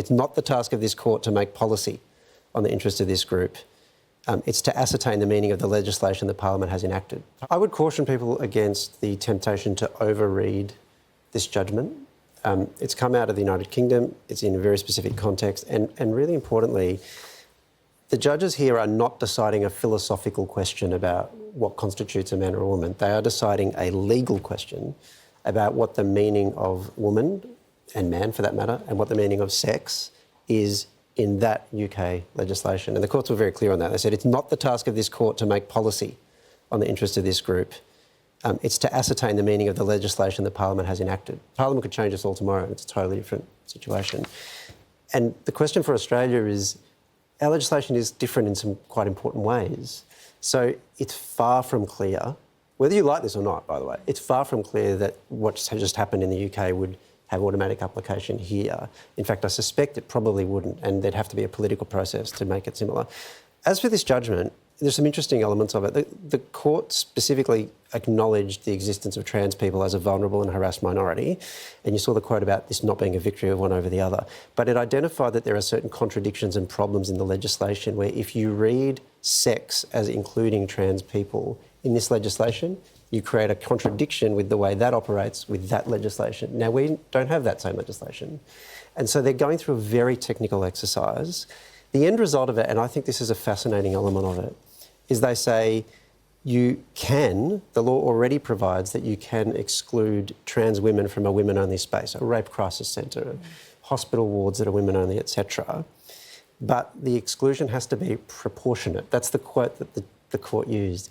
it's not the task of this court to make policy on the interest of this group. It's to ascertain the meaning of the legislation that Parliament has enacted. I would caution people against the temptation to overread this judgment. It's come out of the United Kingdom, it's in a very specific context, and really importantly, the judges here are not deciding a philosophical question about what constitutes a man or a woman. They are deciding a legal question about what the meaning of woman, and man for that matter, and what the meaning of sex is in that UK legislation. And the courts were very clear on that. They said it's not the task of this court to make policy on the interest of this group. It's to ascertain the meaning of the legislation that Parliament has enacted. Parliament could change this all tomorrow and it's a totally different situation. And the question for Australia is, our legislation is different in some quite important ways. So it's far from clear, whether you like this or not, by the way, it's far from clear that what just happened in the UK would have automatic application here. In fact, I suspect it probably wouldn't, and there'd have to be a political process to make it similar. As for this judgment, there's some interesting elements of it. The court specifically acknowledged the existence of trans people as a vulnerable and harassed minority, and you saw the quote about this not being a victory of one over the other. But it identified that there are certain contradictions and problems in the legislation where if you read sex as including trans people in this legislation, you create a contradiction with the way that operates with that legislation. Now, we don't have that same legislation. And so they're going through a very technical exercise. The end result of it, and I think this is a fascinating element of it, is they say you can, the law already provides that you can exclude trans women from a women-only space, a rape crisis centre, hospital wards that are women-only, etc. But the exclusion has to be proportionate. That's the quote that the court used.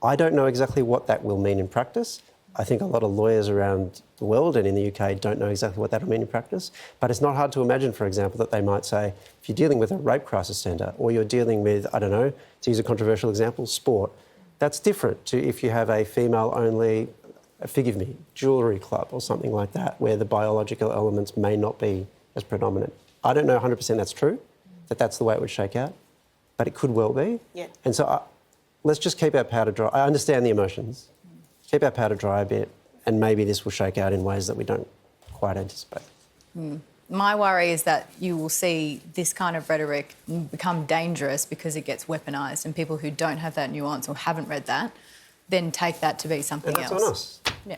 I don't know exactly what that will mean in practice. I think a lot of lawyers around the world and in the UK don't know exactly what that will mean in practice. But it's not hard to imagine, for example, that they might say, if you're dealing with a rape crisis centre or you're dealing with, I don't know, to use a controversial example, sport, that's different to if you have a female-only, forgive me, jewellery club or something like that, where the biological elements may not be as predominant. I don't know 100% that's true, that that's the way it would shake out, but it could well be. Yeah. And so let's just keep our powder dry. I understand the emotions. Keep our powder dry a bit, and maybe this will shake out in ways that we don't quite anticipate. My worry is that you will see this kind of rhetoric become dangerous because it gets weaponised, and people who don't have that nuance or haven't read that then take that to be something else. And that's on us. Yeah.